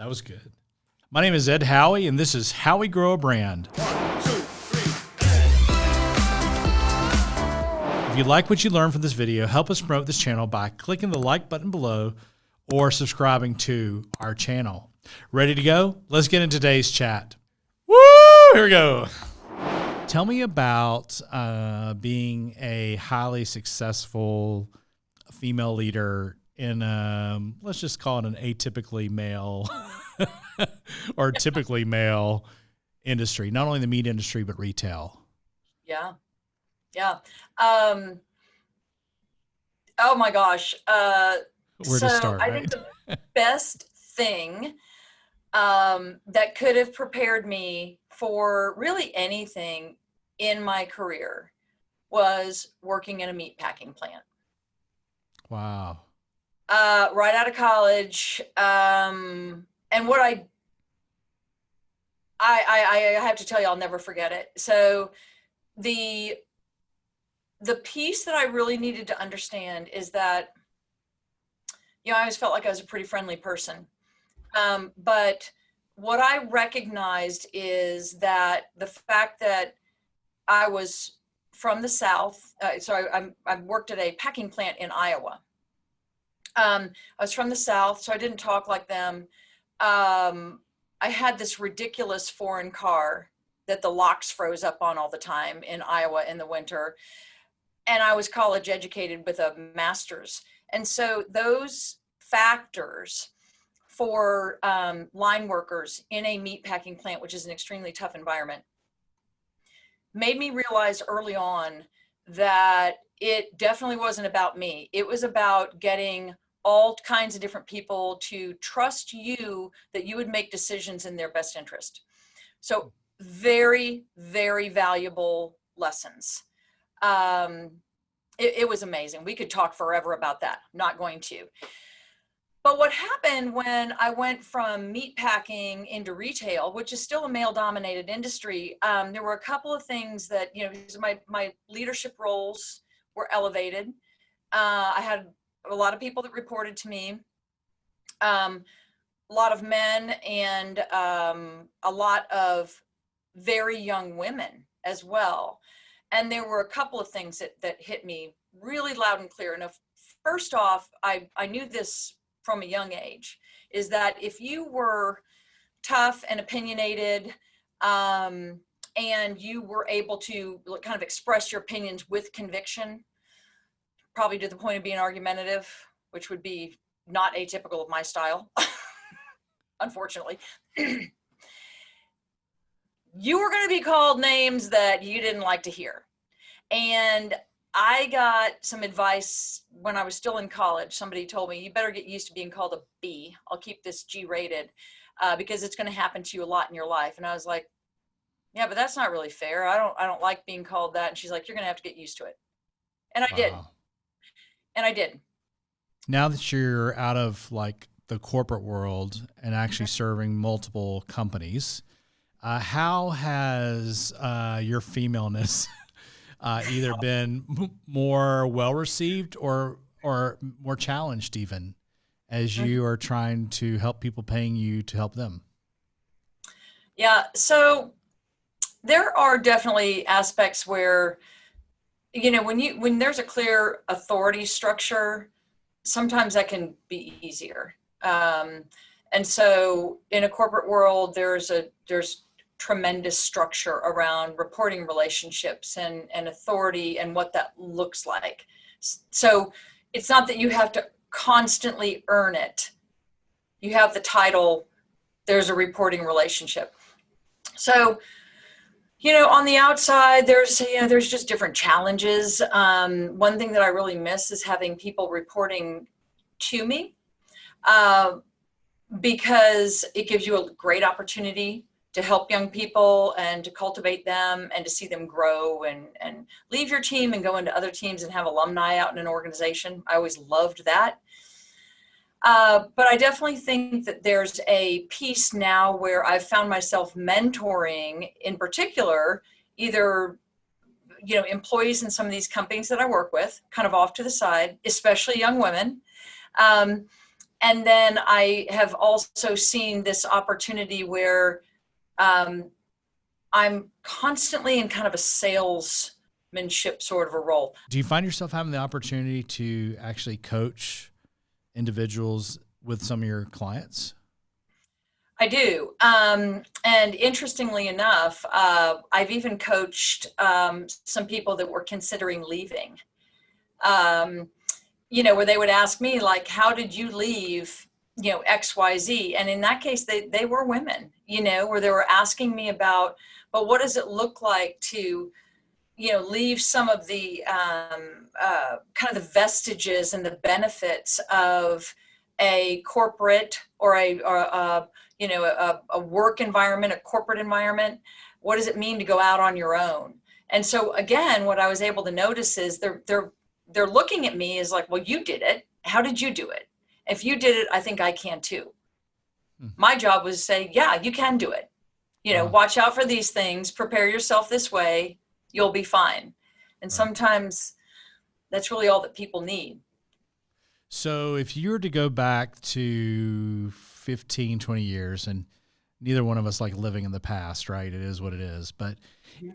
that was good. My name is Ed Howie, and this is How We Grow a Brand. 1, 2, 3, If you like what you learned from this video, help us promote this channel by clicking the like button below or subscribing to our channel. Ready to go? Let's get into today's chat. Woo! Here we go. Tell me about being a highly successful female leader in, let's just call it an atypically male or typically male industry, not only the meat industry, but retail. Yeah. Yeah. Oh my gosh. Where to start, I right? think the best thing that could have prepared me for really anything in my career was working in a meatpacking plant. Wow. Right out of college. And what I have to tell you, I'll never forget it. So the piece that I really needed to understand is that, I always felt like I was a pretty friendly person. But what I recognized is that the fact that I was from the South, so I worked at a packing plant in Iowa. I was from the South, so I didn't talk like them. I had this ridiculous foreign car that the locks froze up on all the time in Iowa in the winter. And I was college educated with a master's. And so those factors for line workers in a meatpacking plant, which is an extremely tough environment, made me realize early on that it definitely wasn't about me. It was about getting all kinds of different people to trust you that you would make decisions in their best interest. So very, very valuable lessons. It was amazing. We could talk forever about that. I'm not going to. But what happened when I went from meatpacking into retail, which is still a male-dominated industry, there were a couple of things that, my leadership roles were elevated. I had a lot of people that reported to me, a lot of men, and a lot of very young women as well. And there were a couple of things that hit me really loud and clear. And first off, I knew this from a young age, is that if you were tough and opinionated, and you were able to kind of express your opinions with conviction, probably to the point of being argumentative, which would be not atypical of my style, unfortunately, you were going to be called names that you didn't like to hear. And I got some advice when I was still in college. Somebody told me, you better get used to being called a B. I'll keep this G rated because it's going to happen to you a lot in your life. And I was like, yeah, but that's not really fair. I don't like being called that. And she's like, you're going to have to get used to it. And I did. And I did. Now that you're out of like the corporate world and actually serving multiple companies, how has your femaleness either been more well-received or more challenged even as you are trying to help people paying you to help them? Yeah, so there are definitely aspects where, when there's a clear authority structure, sometimes that can be easier. And so in a corporate world, there's tremendous structure around reporting relationships and authority and what that looks like. So it's not that you have to constantly earn it. You have the title, there's a reporting relationship. So, on the outside, there's just different challenges. One thing that I really miss is having people reporting to me, because it gives you a great opportunity to help young people and to cultivate them and to see them grow and leave your team and go into other teams and have alumni out in an organization. I always loved that. But I definitely think that there's a piece now where I've found myself mentoring, in particular, either, employees in some of these companies that I work with, kind of off to the side, especially young women. And then I have also seen this opportunity where I'm constantly in kind of a salesmanship sort of a role. Do you find yourself having the opportunity to actually coach individuals with some of your clients? I do. And interestingly enough, I've even coached some people that were considering leaving. Where they would ask me, like, how did you leave, XYZ? And in that case, they were women, where they were asking me about, but what does it look like to, leave some of the kind of the vestiges and the benefits of a corporate or a work environment, a corporate environment. What does it mean to go out on your own? And so again, what I was able to notice is they're looking at me as like, well, you did it. How did you do it? If you did it, I think I can too. My job was to say, yeah, you can do it. Watch out for these things, prepare yourself this way, you'll be fine. And sometimes that's really all that people need. So if you were to go back to 15, 20 years, and neither one of us like living in the past, right? It is what it is. But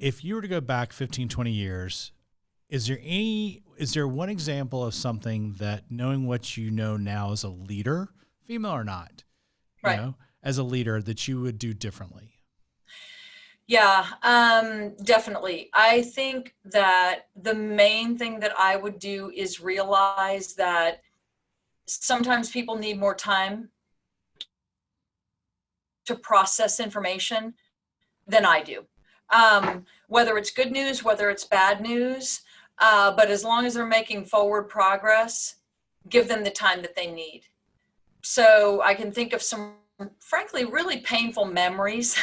if you were to go back 15, 20 years, is there one example of something that, knowing what you know now as a leader, female or not, as a leader, that you would do differently? Yeah, definitely. I think that the main thing that I would do is realize that sometimes people need more time to process information than I do. Whether it's good news, whether it's bad news, but as long as they're making forward progress, give them the time that they need. So I can think of some, frankly, really painful memories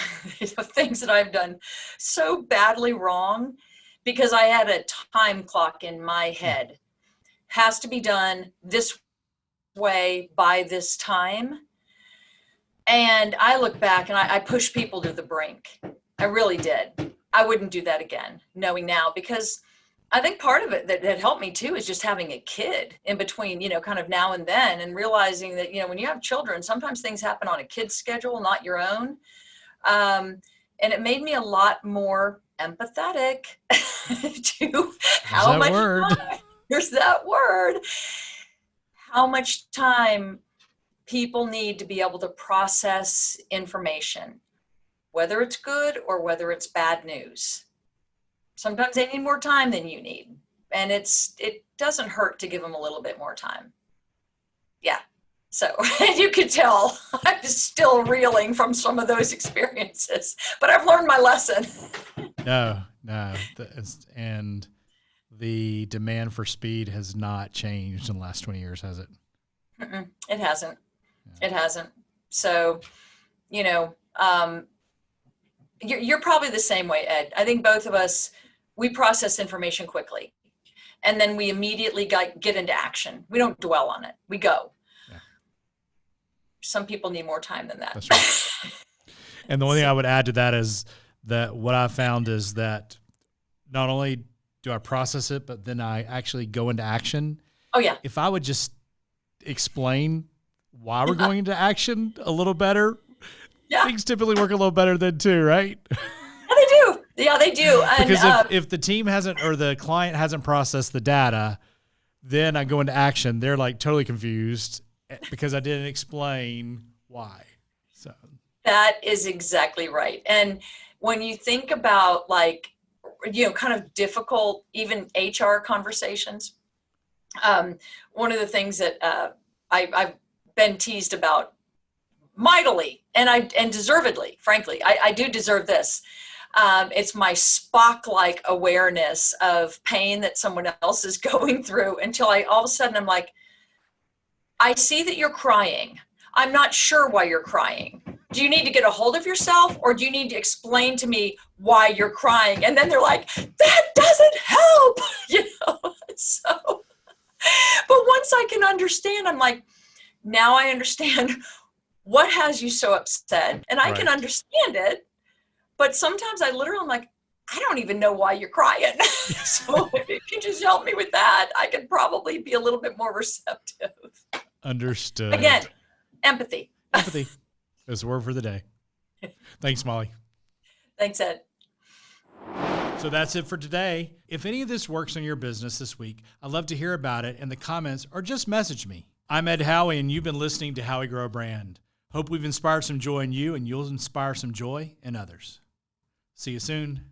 of things that I've done so badly wrong because I had a time clock in my head. Has to be done this way by this time. And I look back and I push people to the brink. I really did. I wouldn't do that again, knowing now, because I think part of it that helped me too is just having a kid in between, kind of now and then, and realizing that, when you have children, sometimes things happen on a kid's schedule, not your own. And it made me a lot more empathetic to how much time, here's that word, how much time people need to be able to process information, whether it's good or whether it's bad news. Sometimes they need more time than you need. And it doesn't hurt to give them a little bit more time. Yeah. So you could tell I'm still reeling from some of those experiences, but I've learned my lesson. No. And the demand for speed has not changed in the last 20 years, has it? It hasn't. Yeah. It hasn't. So, you're probably the same way, Ed. I think both of us, we process information quickly, and then we immediately get into action. We don't dwell on it. We go. Yeah. Some people need more time than that. That's right. And the only thing I would add to that is that what I found is that not only do I process it, but then I actually go into action. Oh, yeah. If I would just explain why we're going into action a little better, things typically work a little better then too, right? Yeah, they do. Yeah, they do. And, because if the team hasn't, or the client hasn't processed the data, then I go into action. They're like totally confused because I didn't explain why. So that is exactly right. And when you think about kind of difficult, even HR conversations, one of the things that I've been teased about mightily, and deservedly, frankly, I do deserve this. It's my Spock-like awareness of pain that someone else is going through until all of a sudden I'm like, I see that you're crying. I'm not sure why you're crying. Do you need to get a hold of yourself, or do you need to explain to me why you're crying? And then they're like, that doesn't help, So, but once I can understand, I'm like, now I understand what has you so upset, and I can understand it. But sometimes I literally am like, I don't even know why you're crying. So if you just help me with that, I could probably be a little bit more receptive. Understood. Again, empathy. Empathy is the word for the day. Thanks, Molly. Thanks, Ed. So that's it for today. If any of this works in your business this week, I'd love to hear about it in the comments or just message me. I'm Ed Howie, and you've been listening to Howie Grow a Brand. Hope we've inspired some joy in you, and you'll inspire some joy in others. See you soon.